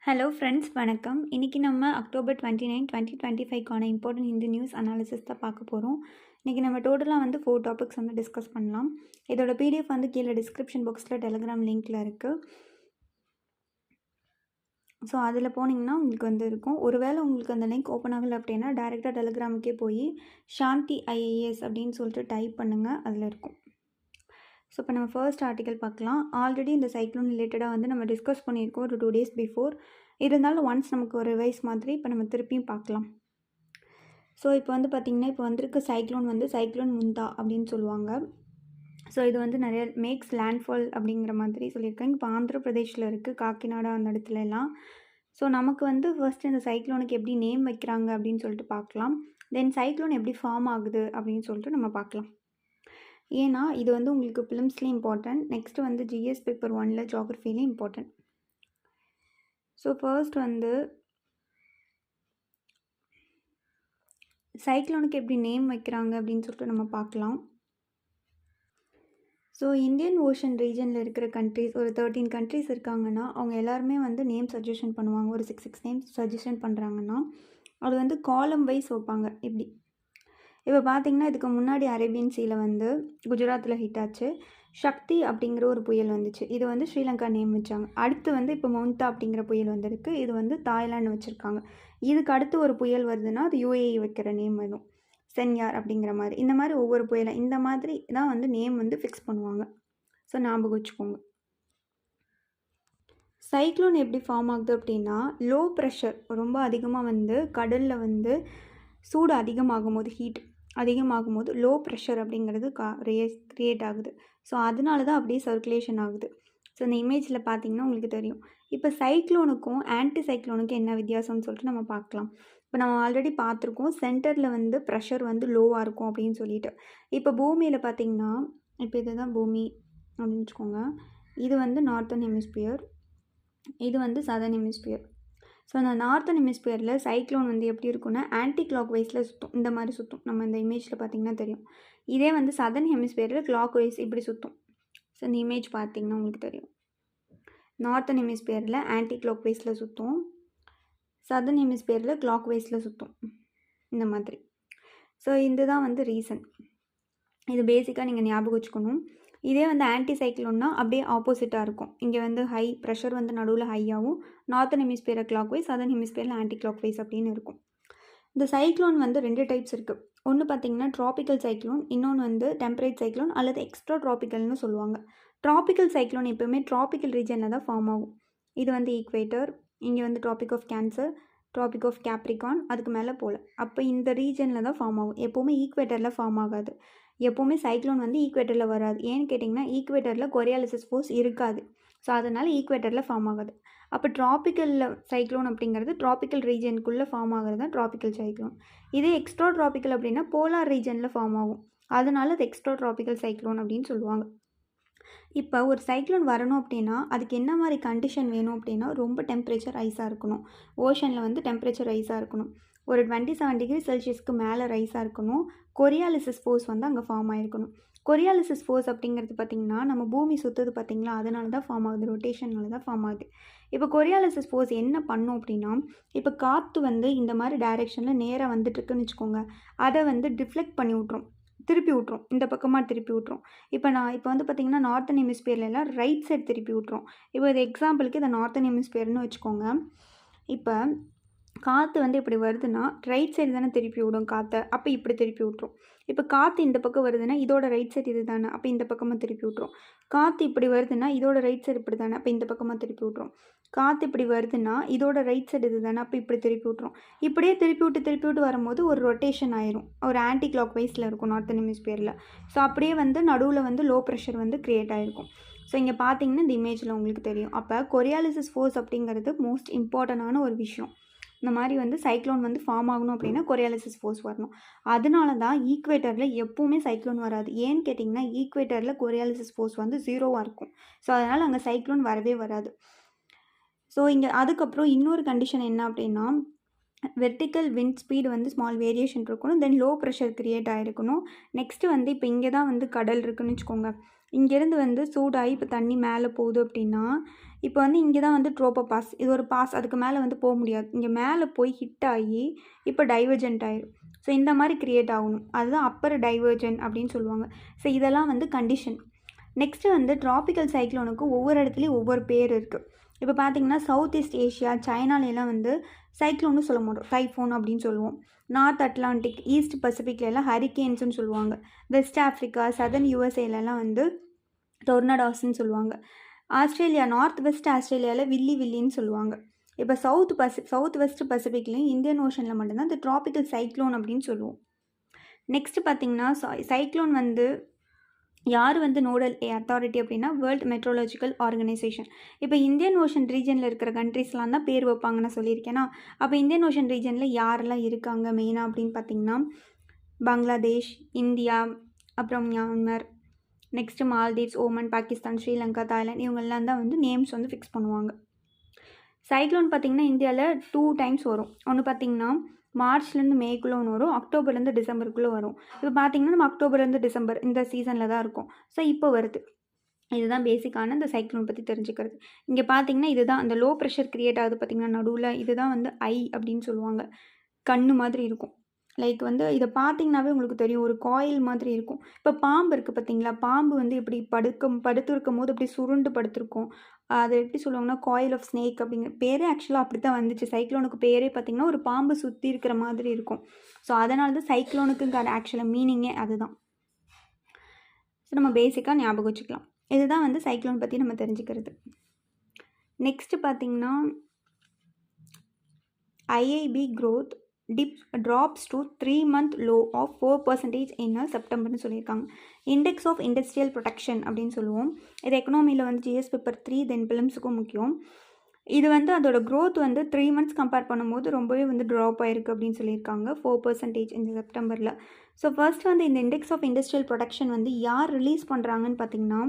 Hello friends வணக்கம். இன்றைக்கி நம்ம அக்டோபர் 29, 2025க்கான இம்பார்ட்டன்ட் ஹிந்து நியூஸ் அனாலிசிஸ் தான் பார்க்க போகிறோம். இன்றைக்கி நம்ம டோட்டலாக வந்து 4 டாபிக்ஸ் வந்து டிஸ்கஸ் பண்ணலாம். இதோட பிடிஎஃப் வந்து கீழே டிஸ்கிரிப்ஷன் பாக்ஸில் டெலிகிராம் லிங்க்கில் இருக்குது. ஸோ அதில் போனீங்கன்னா உங்களுக்கு வந்து இருக்கும். ஒருவேளை உங்களுக்கு அந்த லிங்க் ஓப்பன் ஆகலை அப்படின்னா டேரெக்டாக டெலிகிராமுக்கே போய் சாந்தி IAS அப்படின்னு சொல்லிட்டு டைப் பண்ணுங்கள், அதில் இருக்கும். ஸோ இப்போ நம்ம ஃபர்ஸ்ட் ஆர்டிக்கல் பார்க்கலாம். ஆல்ரெடி இந்த சைக்ளோன் ரிலேட்டடாக வந்து நம்ம டிஸ்கஸ் பண்ணியிருக்கோம் ஒரு 2 days பிஃபோர். இருந்தாலும் ஒன்ஸ் நமக்கு ஒரு ரிவைஸ் மாதிரி இப்போ நம்ம திருப்பியும் பார்க்கலாம். ஸோ இப்போ வந்து பார்த்திங்கன்னா இப்போ வந்திருக்க சைக்ளோன் வந்து சைக்ளோன் முந்தா அப்படின்னு சொல்லுவாங்க. ஸோ இது வந்து நிறைய மேக்ஸ் லேண்ட்ஃபால் அப்படிங்கிற மாதிரி சொல்லியிருக்காங்க. இப்போ ஆந்திர பிரதேஷில் இருக்குது, காக்கிநாடா அந்த இடத்துல எல்லாம். ஸோ நமக்கு வந்து ஃபர்ஸ்ட் இந்த சைக்ளோனுக்கு எப்படி நேம் வைக்கிறாங்க அப்படின்னு சொல்லிட்டு பார்க்கலாம். தென் சைக்ளோன் எப்படி ஃபார்ம் ஆகுது அப்படின்னு சொல்லிட்டு நம்ம பார்க்கலாம். ஏன்னா இது வந்து உங்களுக்கு ஃபிலிம்ஸ்லேயும் இம்பார்ட்டன்ட், நெக்ஸ்ட்டு வந்து GS பேப்பர் 1ல் ஜியோகிரஃபிலையும் இம்பார்ட்டன்ட். ஸோ ஃபர்ஸ்ட் வந்து சைக்ளோனுக்கு எப்படி நேம் வைக்கிறாங்க அப்படின்னு சொல்லிட்டு நம்ம பார்க்கலாம். ஸோ இந்தியன் ஓஷன் ரீஜனில் இருக்கிற கண்ட்ரிஸ் ஒரு 13 கண்ட்ரிஸ் இருக்காங்கன்னா அவங்க எல்லாருமே வந்து நேம் சஜஷன் பண்ணுவாங்க. ஒரு 6 நேம்ஸ் சஜஷன் பண்ணுறாங்கன்னா அது வந்து காலம் வைஸ் வைப்பாங்க. இப்படி இப்போ பார்த்திங்கன்னா இதுக்கு முன்னாடி அரேபியன் சீல வந்து குஜராத்தில் ஹிட் ஆச்சு. சக்தி அப்படிங்கிற ஒரு புயல் வந்துச்சு. இது வந்து ஸ்ரீலங்கா நேம் வச்சாங்க. அடுத்து வந்து இப்போ மவுந்தா அப்படிங்கிற புயல் வந்திருக்கு. இது வந்து தாய்லாந்து வச்சுருக்காங்க. இதுக்கு அடுத்து ஒரு புயல் வருதுன்னா அது UAE வைக்கிற நேம் வரும், சென்யார் அப்படிங்கிற மாதிரி. இந்த மாதிரி ஒவ்வொரு புயலை இந்த மாதிரி தான் வந்து நேம் வந்து ஃபிக்ஸ் பண்ணுவாங்க. ஸோ ஞாபகம் வச்சுக்கோங்க. சைக்ளோன் எப்படி ஃபார்ம் ஆகுது அப்படின்னா லோ ப்ரெஷர் ரொம்ப அதிகமாக வந்து கடலில் வந்து சூடு அதிகமாகும் போது ஹீட் அதிகமாகும் போது லோ ப்ரெஷர் அப்படிங்கிறது க்ரியேட் ஆகுது. ஸோ அதனால தான் அப்படியே சர்க்குலேஷன் ஆகுது. ஸோ இந்த இமேஜில் பார்த்தீங்கன்னா உங்களுக்கு தெரியும். இப்போ சைக்ளோனுக்கும் ஆன்டி சைக்ளோனுக்கும் என்ன வித்தியாசம்னு சொல்லிட்டு நம்ம பார்க்கலாம். இப்போ நம்ம ஆல்ரெடி பார்த்துருக்கோம் சென்டரில் வந்து ப்ரெஷர் வந்து லோவாக இருக்கும் அப்படின்னு சொல்லிட்டு. இப்போ பூமியில் பார்த்திங்கன்னா இப்போ இதுதான் பூமி அப்படின்னு வச்சுக்கோங்க. இது வந்து நார்த்தன் ஹெமிஸ்பியர், இது வந்து சதர்ன் ஹெமிஸ்பியர். ஸோ அந்த நார்த்தன் ஹெமிஸ்பியரில் சைக்ளோன் வந்து எப்படி இருக்குன்னா ஆன்டி கிளாக் வைஸில் சுற்றும், இந்த மாதிரி சுற்றும். நம்ம இந்த இமேஜில் பார்த்திங்கன்னா தெரியும். இதே வந்து சதர்ன் ஹெமிஸ்பியரில் கிளாக் வைஸ் இப்படி சுற்றும். ஸோ இந்த இமேஜ் பார்த்திங்கன்னா உங்களுக்கு தெரியும். நார்த்தன் ஹெமிஸ்பியரில் ஆன்டி கிளாக் வைஸில் சுற்றும், சதர்ன் ஹெமிஸ்பியரில் கிளாக் வைஸில் சுற்றும், இந்த மாதிரி. ஸோ இதுதான் வந்து ரீசன். இது பேசிக்காக நீங்கள் ஞாபகம் வச்சுக்கணும். இதே வந்து ஆன்டி சைக்ளோன்னா அப்படியே ஆப்போசிட்டாக இருக்கும். இங்கே வந்து ஹை ப்ரெஷர் வந்து நடுவில் ஹையாகவும், northern hemisphere clockwise, southern ஹெமிஸ்பியரில் ஆன்டி கிளாக் வைஸ் அப்படின்னு இருக்கும். இந்த சைக்ளோன் வந்து 2 டைப்ஸ் இருக்குது. ஒன்று பார்த்திங்கன்னா ட்ராபிக்கல் சைக்ளோன், இன்னொன்று வந்து டெம்பரேட் சைக்ளோன் அல்லது எக்ஸ்ட்ரா ட்ராபிக்கல்னு சொல்லுவாங்க. ட்ராபிக்கல் சைக்ளோன் எப்போவுமே ட்ராபிக்கல் ரீஜனில் தான் ஃபார்ம் ஆகும். இது வந்து ஈக்வேட்டர், இங்கே வந்து tropic of cancer, tropic of capricorn, அதுக்கு மேலே போல். அப்போ இந்த ரீஜனில் தான் ஃபார்ம் ஆகும். எப்போவுமே ஈக்வேட்டரில் ஃபார்ம் ஆகாது. எப்போவுமே சைக்ளோன் வந்து ஈக்வேட்டரில் வராது. ஏன்னு கேட்டிங்கன்னா ஈக்வேட்டரில் கொரியாலிசிஸ் ஃபோர்ஸ் இருக்காது. ஸோ அதனால் ஈக்வேட்டரில் ஃபார்ம் ஆகாது. அப்போ ட்ராபிக்கலில் சைக்ளோன் அப்படிங்கிறது ட்ராபிக்கல் ரீஜனுக்குள்ளே ஃபார்ம் ஆகிறது தான் ட்ராபிக்கல் சைக்ளோன். இதே எக்ஸ்ட்ரா ட்ராபிக்கல் அப்படின்னா போலார் ரீஜனில் ஃபார்ம் ஆகும். அதனால அது எக்ஸ்ட்ரா ட்ராபிக்கல் சைக்ளோன் அப்படின்னு சொல்லுவாங்க. இப்போ ஒரு சைக்ளோன் வரணும் அப்படின்னா அதுக்கு என்ன மாதிரி கண்டிஷன் வேணும் அப்படின்னா ரொம்ப டெம்பரேச்சர் ரைஸாக இருக்கணும். ஓஷனில் வந்து டெம்பரேச்சர் ரைஸாக இருக்கணும். ஒரு 27 டிகிரி செல்சியஸ்க்கு மேலே ரைஸாக இருக்கணும். கொரியாலிசிஸ் ஃபோர்ஸ் வந்து அங்கே ஃபார்ம் ஆகிருக்கணும். கொரியாலிசிஸ் ஃபோர்ஸ் அப்படிங்கிறது பார்த்திங்கன்னா நம்ம பூமி சுற்றுது பார்த்திங்களா, அதனால தான் ஃபார்ம் ஆகுது, ரொட்டேஷனால தான் ஃபார்ம் ஆகுது. இப்போ கொரியாலிசிஸ் ஃபோர்ஸ் என்ன பண்ணும் அப்படின்னா இப்போ காற்று வந்து இந்த மாதிரி டைரெக்ஷனில் நேராக வந்துட்டுருக்குன்னு வச்சுக்கோங்க, அதை வந்து டிஃப்ளெக்ட் பண்ணி விட்ரும், திருப்பி விட்ரும், இந்த பக்கமாக திருப்பி விட்ரும். இப்போ வந்து பார்த்திங்கன்னா நார்த்தன் ஹெமிஸ்பியர்லாம் ரைட் சைட் திருப்பி விட்ரும். இப்போ இது எக்ஸாம்பிளுக்கு இதை நார்த்தன் ஹெமிஸ்பியர்னு வச்சுக்கோங்க. இப்போ காற்று வந்து இப்படி வருதுன்னா ரைட் சைடு தானே திருப்பி விடும் காற்றை, அப்போ இப்படி திருப்பி விட்ரும். இப்போ காற்று இந்த பக்கம் வருதுன்னா இதோட ரைட் சைடு இது தானே, அப்போ இந்த பக்கமாக திருப்பி விட்ரும். காற்று இப்படி வருதுன்னா இதோட ரைட் சைடு இப்படி தானே, அப்போ இந்த பக்கமாக திருப்பி விட்ரும். காற்று இப்படி வருதுன்னா இதோட ரைட் சைடு இது தானே, அப்போ இப்படி திருப்பி விட்ரும். இப்படியே திருப்பி விட்டு வரும்போது ஒரு ரொட்டேஷன் ஆயிரும். ஒரு ஆன்டி கிளாக் வைஸில் இருக்கும் நார்த்தன் ஹெமிஸ்பியரில். ஸோ அப்படியே வந்து நடுவில் வந்து லோ ப்ரெஷர் வந்து க்ரியேட் ஆகிருக்கும். ஸோ இங்கே பார்த்தீங்கன்னா இந்த இமேஜில் உங்களுக்கு தெரியும். அப்போ கொரியாலிசிஸ் ஃபோர்ஸ் அப்படிங்கிறது மோஸ்ட் இம்பார்ட்டண்டான ஒரு விஷயம். இந்த மாதிரி வந்து சைக்ளோன் வந்து ஃபார்ம் ஆகணும் அப்படின்னா கொரியாலிசிஸ் ஃபோர்ஸ் வரணும். அதனால தான் ஈக்வேட்டரில் எப்போவுமே சைக்ளோன் வராது. ஏன்னு கேட்டிங்கன்னா ஈக்வேட்டரில் கொரியாலிசிஸ் ஃபோர்ஸ் வந்து 0வாக இருக்கும். ஸோ அதனால் அங்கே சைக்ளோன் வரவே வராது. ஸோ இங்கே அதுக்கப்புறம் இன்னொரு கண்டிஷன் என்ன அப்படின்னா வெர்டிக்கல் விண்ட் ஸ்பீடு வந்து ஸ்மால் வேரியேஷன் இருக்கணும். தென் லோ ப்ரெஷர் க்ரியேட் ஆகிருக்கணும். நெக்ஸ்ட்டு வந்து இப்போ இங்கே தான் வந்து கடல் இருக்குதுன்னு வச்சுக்கோங்க. இங்கேருந்து வந்து சூடாகி இப்போ தண்ணி மேலே போகுது அப்படின்னா இப்போ வந்து இங்கே தான் வந்து ட்ரோபோபாஸ், இது ஒரு பாஸ், அதுக்கு மேலே வந்து போக முடியாது. இங்கே மேலே போய் ஹிட் ஆகி இப்போ டைவர்ஜென்ட் ஆயிரும். ஸோ இந்த மாதிரி க்ரியேட் ஆகணும், அதுதான் அப்பர் டைவர்ஜென்ட் அப்படின்னு சொல்லுவாங்க. ஸோ இதெல்லாம் வந்து கண்டிஷன். நெக்ஸ்ட்டு வந்து ட்ராபிக்கல் சைக்ளோனுக்கு ஒவ்வொரு இடத்துலையும் ஒவ்வொரு பேர் இருக்குது. இப்போ பார்த்தீங்கன்னா சவுத் ஈஸ்ட் ஏஷியா, சைனாலெலாம் வந்து சைக்ளோன்னு சொல்ல மாட்டோம், டைஃபோன் அப்படின்னு சொல்லுவோம். நார்த் அட்லாண்டிக், ஈஸ்ட் பசிபிக்லலாம் ஹரிக்கேன்ஸ்னு சொல்லுவாங்க. வெஸ்ட் ஆஃப்ரிக்கா, சதர்ன் யூஎஸ்ஏலலாம் வந்து டொர்னடாஸ்ன்னு சொல்லுவாங்க. ஆஸ்திரேலியா, நார்த் வெஸ்ட் ஆஸ்திரேலியாவில் வில்லின்னு சொல்லுவாங்க. இப்போ சவுத் வெஸ்ட் பசிபிக்லேயும் இந்தியன் ஓஷனில் மட்டும்தான் இந்த ட்ராபிக்கல் சைக்ளோன் அப்படின்னு சொல்லுவோம். நெக்ஸ்ட்டு பார்த்திங்கன்னா சைக்ளோன் வந்து யார் வந்து நோடல் அத்தாரிட்டி அப்படின்னா வேர்ல்டு மெட்ரோலாஜிக்கல் ஆர்கனைசேஷன். இப்போ இந்தியன் ஓஷன் ரீஜனில் இருக்கிற கண்ட்ரீஸ்லாம் தான் பேர் வைப்பாங்கன்னு சொல்லியிருக்கேன்னா, அப்போ இந்தியன் ஓஷன் ரீஜனில் யாரெல்லாம் இருக்காங்க மெயினாக அப்படின்னு பார்த்திங்கன்னா பங்களாதேஷ், இந்தியா, அப்புறம் Myanmar, next Maldives, Oman, Pakistan, Sri Lanka, Thailand, இவங்கெல்லாம் தான் வந்து நேம்ஸ் வந்து ஃபிக்ஸ் பண்ணுவாங்க. சைக்ளோன் பார்த்திங்கன்னா இந்தியாவில் 2 டைம்ஸ் வரும். ஒன்று பார்த்திங்கன்னா மார்ச்லேருந்து மேக்குள்ளே ஒன்று வரும், அக்டோபர்லேருந்து டிசம்பருக்குள்ளே வரும். இப்போ பார்த்திங்கன்னா நம்ம அக்டோபர்லேருந்து டிசம்பர் இந்த சீசனில் தான் இருக்கும். ஸோ இப்போ வருது. இதுதான் பேசிக்கான இந்த சைக்ளோன் பற்றி தெரிஞ்சுக்கிறது. இங்கே பார்த்திங்கன்னா இதுதான் அந்த லோ ப்ரெஷர் க்ரியேட் ஆகுது பார்த்திங்கன்னா நடுவில், இதுதான் வந்து ஐ அப்படின்னு சொல்லுவாங்க. கண்ணு மாதிரி இருக்கும். லைக் வந்து இதை பார்த்திங்கனாவே உங்களுக்கு தெரியும், ஒரு காயில் மாதிரி இருக்கும். இப்போ பாம்பு இருக்குது பார்த்திங்களா, பாம்பு வந்து இப்படி படுத்திருக்கும் போது இப்படி சுருண்டு படுத்திருக்கும். அது எப்படி சொல்லுவாங்கன்னா காயில் ஆஃப் ஸ்னேக் அப்படிங்கிற பேரே ஆக்சுவலாக அப்படி தான் வந்துச்சு. சைக்ளோனுக்கு பேரே பார்த்திங்கன்னா ஒரு பாம்பு சுற்றி இருக்கிற மாதிரி இருக்கும். ஸோ அதனால தான் சைக்ளோனுக்குங்கிற ஆக்சுவலாக மீனிங்கே அதுதான். ஸோ நம்ம பேசிக்காக ஞாபகம் வச்சுக்கலாம். இதுதான் வந்து சைக்ளோன் பற்றி நம்ம தெரிஞ்சுக்கிறது. நெக்ஸ்ட்டு பார்த்திங்கன்னா IIP growth drops to 3-month low of 4% in செப்டம்பர்னு சொல்லியிருக்காங்க. இண்டெக்ஸ் ஆஃப் இண்டஸ்ட்ரியல் ப்ரொடக்ஷன் அப்படின்னு சொல்லுவோம். இது எக்கனாமியில் வந்து ஜிஎஸ் பேப்பர் 3 தென் பிலிம்ஸுக்கும் முக்கியம். இது வந்து அதோட க்ரோத் வந்து 3 months கம்பேர் பண்ணும்போது ரொம்பவே வந்து ட்ராப் ஆயிருக்கு அப்படின்னு சொல்லியிருக்காங்க, 4% இந்த செப்டம்பரில். ஸோ ஃபர்ஸ்ட் வந்து இந்த இண்டெக்ஸ் ஆஃப் இண்டஸ்ட்ரியல் ப்ரொடக்ஷன் வந்து யார் ரிலீஸ் பண்ணுறாங்கன்னு பார்த்தீங்கன்னா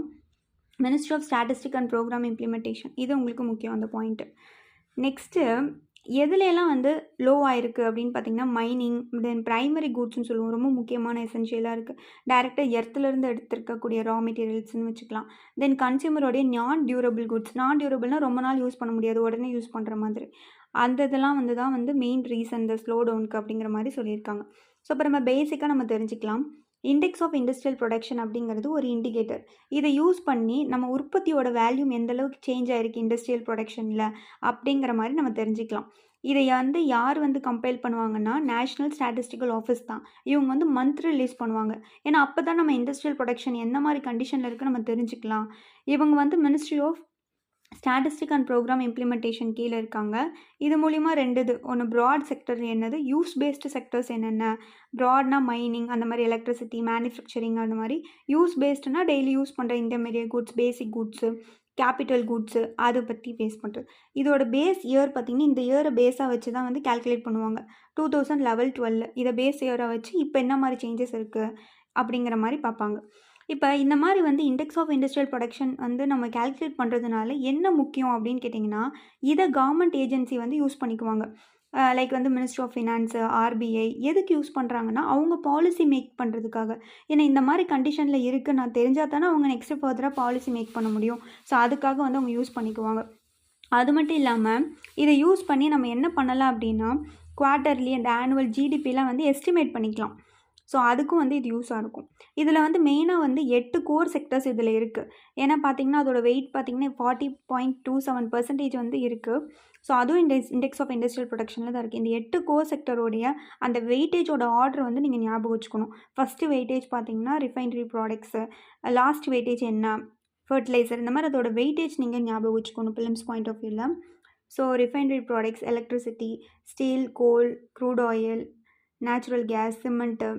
ministry of statistic and program implementation. இது உங்களுக்கு முக்கியம் அந்த பாயிண்ட்டு. நெக்ஸ்ட்டு எதுலெல்லாம் வந்து லோ ஆயிருக்கு அப்படின்னு பார்த்தீங்கன்னா மைனிங், தென் ப்ரைமரி கூட்ஸ்னு சொல்லுவோம், ரொம்ப முக்கியமான எசென்ஷியலாக இருக்குது. டேரெக்டாக எர்த்துலேருந்து எடுத்துருக்கக்கூடிய ரா மெட்டீரியல்ஸ்னு வச்சுக்கலாம். தென் கன்சியூமரோடைய நான் டியூரபிள் குட்ஸ், நான் டியூரபிள்னால் ரொம்ப நாள் யூஸ் பண்ண முடியாது, உடனே யூஸ் பண்ணுற மாதிரி, அந்த இதெல்லாம் வந்து தான் வந்து மெயின் ரீசன் இந்த ஸ்லோ டவுனுக்கு அப்படிங்கிற மாதிரி சொல்லியிருக்காங்க. ஸோ இப்போ நம்ம பேசிக்காக நம்ம தெரிஞ்சுக்கலாம், இண்டெக்ஸ் ஆஃப் இண்டஸ்ட்ரியல் ப்ரொடக்ஷன் அப்படிங்கிறது ஒரு இண்டிகேட்டர். இதை யூஸ் பண்ணி நம்ம உற்பத்தியோட வேல்யூம் எந்தளவுக்கு சேஞ்ச் ஆகிருக்கு இண்டஸ்ட்ரியல் ப்ரொடக்ஷனில் அப்படிங்கிற மாதிரி நம்ம தெரிஞ்சுக்கலாம். இதை வந்து யார் வந்து கம்பைல் பண்ணுவாங்கன்னா நேஷ்னல் ஸ்டாட்டிஸ்டிக்கல் ஆஃபீஸ் தான். இவங்க வந்து மந்த் ரிலீஸ் பண்ணுவாங்க. ஏன்னா அப்போ தான் நம்ம இண்டஸ்ட்ரியல் ப்ரொடக்ஷன் என்ன மாதிரி கண்டிஷனில் இருக்குது நம்ம தெரிஞ்சுக்கலாம். இவங்க வந்து ministry of statistic and program implementation கீழே இருக்காங்க. இது மூலிமா 2 இது, ஒன்று ப்ராட் செக்டர் என்னது, யூஸ் பேஸ்டு செக்டர்ஸ் என்னென்ன, ப்ராட்னா மைனிங் அந்த மாதிரி, எலக்ட்ரிசிட்டி, மேனுஃபேக்சரிங் அந்த மாதிரி. யூஸ் பேஸ்டுனா டெய்லி யூஸ் பண்ணுற intermediate goods, basic goods, capital goods, அதை பற்றி பேஸ் பண்ணுறது. இதோட பேஸ் இயர் பார்த்திங்கன்னா இந்த இயரை பேஸாக வச்சு தான் வந்து கேல்குலேட் பண்ணுவாங்க. 2011-12 இதை பேஸ் இயராக வச்சு இப்போ என்ன மாதிரி சேஞ்சஸ் இருக்குது அப்படிங்கிற மாதிரி பார்ப்பாங்க. இப்போ இந்த மாதிரி வந்து இண்டெக்ஸ் ஆஃப் இண்டஸ்ட்ரியல் ப்ரொடக்ஷன் வந்து நம்ம கேல்குலேட் பண்ணுறதுனால என்ன முக்கியம் அப்படின்னு கேட்டிங்கன்னா, இதை கவர்மெண்ட் ஏஜென்சி வந்து யூஸ் பண்ணிக்குவாங்க. லைக் வந்து மினிஸ்ட்ரி ஆஃப் ஃபினான்ஸு, ஆர்பிஐ எதுக்கு யூஸ் பண்ணுறாங்கன்னா அவங்க பாலிசி மேக் பண்ணுறதுக்காக. ஏன்னா இந்த மாதிரி கண்டிஷனில் இருக்குது நான் தெரிஞ்சால் தானே அவங்க நெக்ஸ்ட்டு ஃபர்தராக பாலிசி மேக் பண்ண முடியும். ஸோ அதுக்காக வந்து அவங்க யூஸ் பண்ணிக்குவாங்க. அது மட்டும் இல்லாமல் இதை யூஸ் பண்ணி நம்ம என்ன பண்ணலாம் அப்படின்னா குவார்ட்டர்லி அந்த ஆனுவல் ஜிடிபிலாம் வந்து எஸ்டிமேட் பண்ணிக்கலாம். ஸோ அதுக்கும் வந்து இது யூஸாக இருக்கும். இதில் வந்து மெயினாக வந்து 8 கோர் செக்டர்ஸ் இதில் இருக்குது. ஏன்னா பார்த்திங்கன்னா அதோட வெயிட் பார்த்திங்கன்னா 40.27% வந்து இருக்குது. ஸோ அதுவும் இண்டெக்ஸ் ஆஃப் இண்டஸ்ட்ரியல் ப்ரொடக்ஷனில் தான் இருக்குது. இந்த 8 கோர் செக்டரோடைய அந்த வெயிட்டேஜோட ஆர்டர் வந்து நீங்கள் ஞாபகம் வச்சுக்கணும். ஃபஸ்ட்டு வெயிட்டேஜ் பார்த்திங்கன்னா ரிஃபைனரி ப்ராடக்ட்ஸு, லாஸ்ட் வெயிட்டேஜ் என்ன, ஃபர்டிலைசர், இந்த மாதிரி அதோட வெயிட்டேஜ் நீங்கள் ஞாபகம் வச்சுக்கணும் பிலிம்ஸ் பாயிண்ட் ஆஃப் வியூவில். So refinery products, electricity, steel, coal, crude oil, natural gas, cement,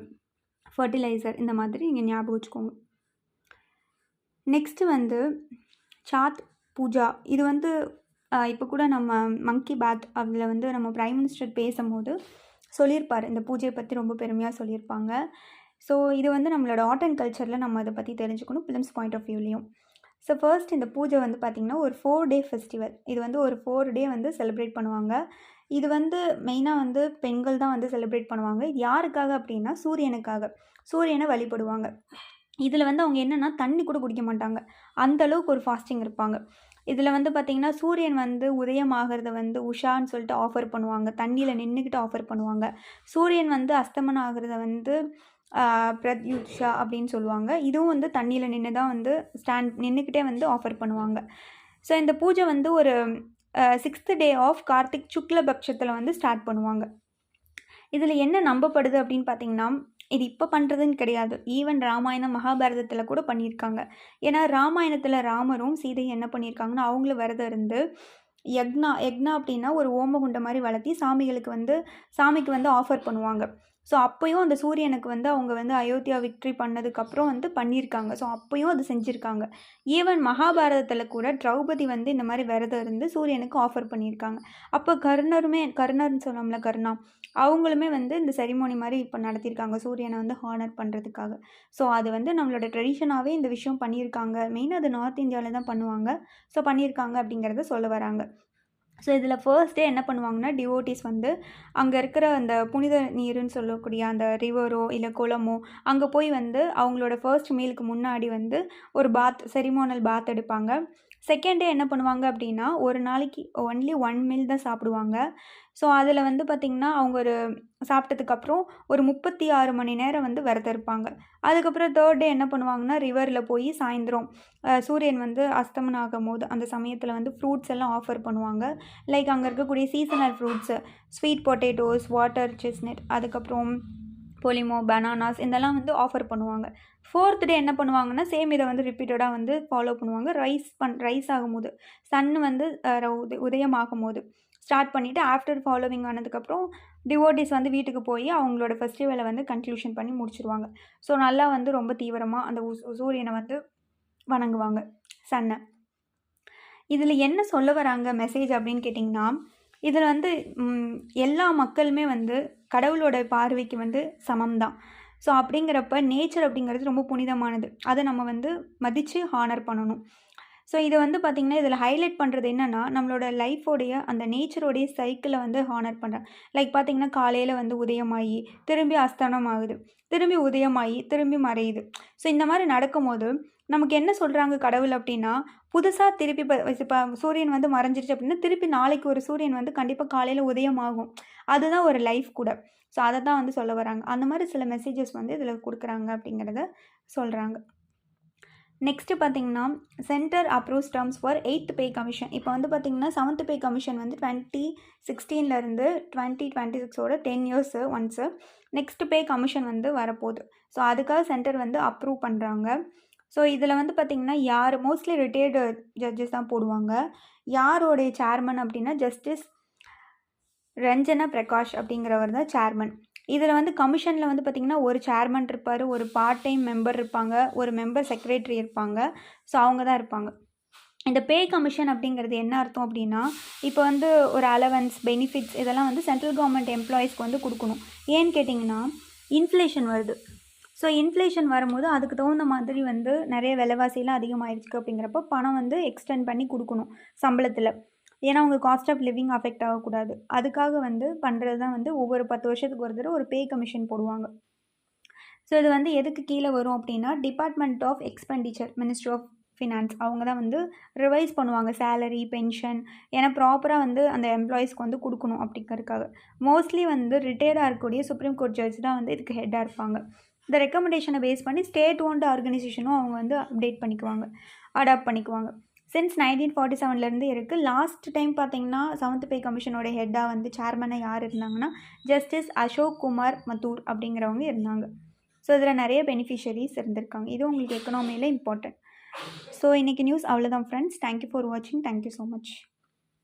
fertiliser, இந்த மாதிரி நீங்கள் ஞாபகம் வச்சுக்கோங்க. நெக்ஸ்ட்டு வந்து சாத் பூஜா. இது வந்து இப்போ கூட நம்ம மங்கி பாத் அதில் வந்து நம்ம பிரைம் மினிஸ்டர் பேசும்போது சொல்லியிருப்பார், இந்த பூஜையை பற்றி ரொம்ப பெருமையாக சொல்லியிருப்பாங்க. ஸோ இது வந்து நம்மளோட ஆர்ட் அண்ட் கல்ச்சரில் நம்ம அதை பற்றி தெரிஞ்சுக்கணும் ஃபிலிம்ஸ் பாயிண்ட் ஆஃப் வியூலையும். ஸோ ஃபர்ஸ்ட் இந்த பூஜை வந்து பார்த்திங்கன்னா ஒரு 4 day ஃபெஸ்டிவல். இது வந்து ஒரு 4 day வந்து செலிப்ரேட் பண்ணுவாங்க. இது வந்து மெயினாக வந்து பெண்கள் தான் வந்து செலிப்ரேட் பண்ணுவாங்க. இது யாருக்காக அப்படின்னா சூரியனுக்காக, சூரியனை வழிபடுவாங்க. இதில் வந்து அவங்க என்னென்னா தண்ணி கூட குடிக்க மாட்டாங்க, அந்தளவுக்கு ஒரு ஃபாஸ்டிங் இருப்பாங்க. இதில் வந்து பார்த்திங்கன்னா சூரியன் வந்து உதயம் ஆகிறத வந்து உஷான்னு சொல்லிட்டு ஆஃபர் பண்ணுவாங்க. தண்ணியில் நின்றுக்கிட்டு ஆஃபர் பண்ணுவாங்க. சூரியன் வந்து அஸ்தமனம் ஆகிறத வந்து பிரத்யுஷா அப்படின்னு சொல்லுவாங்க. இதுவும் வந்து தண்ணியில் நின்று தான் வந்து நின்றுக்கிட்டே வந்து ஆஃபர் பண்ணுவாங்க. ஸோ இந்த பூஜை வந்து ஒரு 6th டே ஆஃப் கார்த்திக் சுக்ல பட்சத்தில் வந்து ஸ்டார்ட் பண்ணுவாங்க. இதில் என்ன நம்பப்படுது அப்படின்னு பார்த்தீங்கன்னா, இது இப்போ பண்ணுறதுன்னு கிடையாது. ஈவன் ராமாயணம், மகாபாரதத்தில் கூட பண்ணியிருக்காங்க. ஏன்னா ராமாயணத்தில் ராமரும் சீதையும் என்ன பண்ணியிருக்காங்கன்னா, அவங்களும் விரதம் இருந்து யக்னா அப்படின்னா ஒரு ஓமகுண்டம் மாதிரி வளர்த்தி சாமிக்கு வந்து ஆஃபர் பண்ணுவாங்க. ஸோ அப்போயும் அந்த சூரியனுக்கு வந்து அவங்க வந்து அயோத்தியா விக்ட்ரி பண்ணதுக்கப்புறம் வந்து பண்ணியிருக்காங்க. ஸோ அப்போயும் அது செஞ்சுருக்காங்க. ஈவன் மகாபாரதத்தில் கூட திரௌபதி வந்து இந்த மாதிரி விரதம் இருந்து சூரியனுக்கு ஆஃபர் பண்ணியிருக்காங்க. அப்போ கர்ணர்னு சொன்னோம்ல, கர்ணா, அவங்களுமே வந்து இந்த செரிமோனி மாதிரி இப்போ நடத்தியிருக்காங்க சூரியனை வந்து ஹானர் பண்ணுறதுக்காக. ஸோ அது வந்து நம்மளோட ட்ரெடிஷனாகவே இந்த விஷயம் பண்ணியிருக்காங்க. மெயினாக அது நார்த் இந்தியாவில் தான் பண்ணுவாங்க. ஸோ பண்ணியிருக்காங்க அப்படிங்கிறத சொல்ல வராங்க. ஸோ இதில் ஃபர்ஸ்ட் டே என்ன பண்ணுவாங்கன்னா, டிவோட்டீஸ் வந்து அங்கே இருக்கிற அந்த புனித நீருன்னு சொல்லக்கூடிய அந்த ரிவரோ இல்லை குளமோ அங்கே போய் வந்து அவங்களோட ஃபர்ஸ்ட் மீலுக்கு முன்னாடி வந்து ஒரு செரிமோனல் பாத் எடுப்பாங்க. செகண்ட் டே என்ன பண்ணுவாங்க அப்படின்னா, ஒரு நாளைக்கு ஒன்லி 1 மீல் தான் சாப்பிடுவாங்க. ஸோ அதில் வந்து பார்த்திங்கன்னா, அவங்க சாப்பிட்டதுக்கப்புறம் ஒரு 36 மணி நேரம் வந்து விரதம் இருப்பாங்க. அதுக்கப்புறம் தேர்ட் டே என்ன பண்ணுவாங்கன்னா, ரிவரில் போய் சாயந்தரம் சூரியன் வந்து அஸ்தமனம் ஆகும்போது அந்த சமயத்தில் வந்து ஃப்ரூட்ஸ் எல்லாம் ஆஃபர் பண்ணுவாங்க. லைக் அங்கே இருக்கக்கூடிய seasonal fruits, sweet potatoes, water chestnut, அதுக்கப்புறம் பொலிமோ, பனானாஸ் இதெல்லாம் வந்து ஆஃபர் பண்ணுவாங்க. ஃபோர்த் டே என்ன பண்ணுவாங்கன்னா, சேம் இதை வந்து ரிப்பீட்டடாக வந்து ஃபாலோ பண்ணுவாங்க. ரைஸ் ஆகும்போது சன்னு வந்து உதயம் ஆகும்போது ஸ்டார்ட் பண்ணிவிட்டு ஆஃப்டர் ஃபாலோவிங் ஆனதுக்கப்புறம் டிவோட்டிஸ் வந்து வீட்டுக்கு போய் அவங்களோட ஃபெஸ்டிவலை வந்து கன்க்ளூஷன் பண்ணி முடிச்சிருவாங்க. ஸோ நல்லா வந்து ரொம்ப தீவிரமாக அந்த சூரியனை வந்து வணங்குவாங்க, சன்னை. இதில் என்ன சொல்ல வராங்க மெசேஜ் அப்படின்னு கேட்டிங்கன்னா, இதில் வந்து எல்லா மக்களுமே வந்து கடவுளோட பார்வைக்கு வந்து சமம் தான். ஸோ அப்படிங்கிறப்ப நேச்சர் அப்படிங்கிறது ரொம்ப புனிதமானது. அதை நம்ம வந்து மதித்து ஹானர் பண்ணணும். ஸோ இதை வந்து பார்த்திங்கன்னா, இதில் ஹைலைட் பண்ணுறது என்னென்னா, நம்மளோட லைஃபோடைய அந்த நேச்சரோடைய சைக்கிளை வந்து ஹானர் பண்ணுறேன். லைக் பார்த்திங்கன்னா, காலையில் வந்து உதயமாகி திரும்பி அஸ்தமனம் ஆகுது, திரும்பி உதயமாகி திரும்பி மறையுது. ஸோ இந்த மாதிரி நடக்கும்போது நமக்கு என்ன சொல்கிறாங்க கடவுள் அப்படின்னா, புதுசாக திருப்பி இப்போ சூரியன் வந்து மறைஞ்சிருச்சு அப்படின்னா திருப்பி நாளைக்கு ஒரு சூரியன் வந்து கண்டிப்பாக காலையில் உதயமாகும். அதுதான் ஒரு லைஃப் கூட. ஸோ அதை தான் வந்து சொல்ல வராங்க. அந்த மாதிரி சில மெசேஜஸ் வந்து இதில் கொடுக்குறாங்க அப்படிங்கிறத சொல்கிறாங்க. நெக்ஸ்ட்டு பார்த்திங்கன்னா, centre approves terms for 8th pay commission. இப்போ வந்து பார்த்திங்கன்னா 7th பே கமிஷன் வந்து 2016 2026 10 years once next pay commission வந்து வரப்போகுது. ஸோ அதுக்காக சென்டர் வந்து அப்ரூவ் பண்ணுறாங்க. ஸோ இதில் வந்து பார்த்திங்கன்னா மோஸ்ட்லி ரிட்டையர்டு ஜட்ஜஸ் தான் போடுவாங்க. யாரோடைய சேர்மன் அப்படின்னா ஜஸ்டிஸ் ரஞ்சனா பிரகாஷ் அப்படிங்கிறவர் தான் சேர்மன். இதில் வந்து கமிஷனில் வந்து பார்த்திங்கன்னா ஒரு சேர்மன் இருப்பார், ஒரு பார்ட் டைம் மெம்பர் இருப்பாங்க, ஒரு மெம்பர் செக்ரட்டரி இருப்பாங்க. ஸோ அவங்க தான் இருப்பாங்க. இந்த பே கமிஷன் அப்படிங்கிறது என்ன அர்த்தம் அப்படின்னா, இப்போ வந்து ஒரு அலவன்ஸ், பெனிஃபிட்ஸ் இதெல்லாம் வந்து சென்ட்ரல் கவர்மெண்ட் எம்ப்ளாயீஸ்க்கு வந்து கொடுக்கணும். ஏன்னு கேட்டிங்கன்னா, இன்ஃப்ளேஷன் வருது. ஸோ இன்ஃப்ளேஷன் வரும்போது அதுக்கு தகுந்த மாதிரி வந்து நிறைய விலைவாசியெல்லாம் அதிகமாகிடுச்சு அப்படிங்கிறப்போ பணம் வந்து எக்ஸ்டெண்ட் பண்ணி கொடுக்கணும் சம்பளத்தில். ஏன்னா அவங்க காஸ்ட் ஆஃப் லிவிங் அஃபெக்ட் ஆகக்கூடாது. அதுக்காக வந்து பண்ணுறது தான் வந்து ஒவ்வொரு 10 வருஷத்துக்கு ஒரு தடவை ஒரு பே கமிஷன் போடுவாங்க. ஸோ இது வந்து எதுக்கு கீழே வரும் அப்படின்னா, department of expenditure, ministry of finance அவங்க தான் வந்து ரிவைஸ் பண்ணுவாங்க சேலரி, பென்ஷன். ஏன்னா ப்ராப்பராக வந்து அந்த எம்ப்ளாயீஸ்க்கு வந்து கொடுக்கணும் அப்படிங்கிறதுக்காக. மோஸ்ட்லி வந்து ரிட்டையர்டாக இருக்கக்கூடிய சுப்ரீம் கோர்ட் ஜட்ஜ் தான் வந்து இதுக்கு ஹெட்டாக இருப்பாங்க. இந்த ரெக்கமெண்டேஷனை பேஸ் பண்ணி ஸ்டேட் ஓன்டு ஆர்கனைசேஷனும் அவங்க வந்து அடாப்ட் பண்ணிக்குவாங்க. சின்ஸ் 1947 இருக்குது. லாஸ்ட் டைம் பார்த்தீங்கன்னா 7th பே கமிஷனோட ஹெட்டாக வந்து சேர்மனாக யார் இருந்தாங்கன்னா, ஜஸ்டிஸ் அசோக் குமார் மத்தூர் அப்படிங்கிறவங்க இருந்தாங்க. ஸோ இதில் நிறைய பெனிஃபிஷரிஸ் இருந்திருக்காங்க. இது உங்களுக்கு எக்கனாமியில் இம்பார்ட்டன்ட். ஸோ இன்றைக்கி நியூஸ் அவ்வளோதான் ஃப்ரெண்ட்ஸ். தேங்க்யூ ஃபார் வாட்சிங். Thank you so much.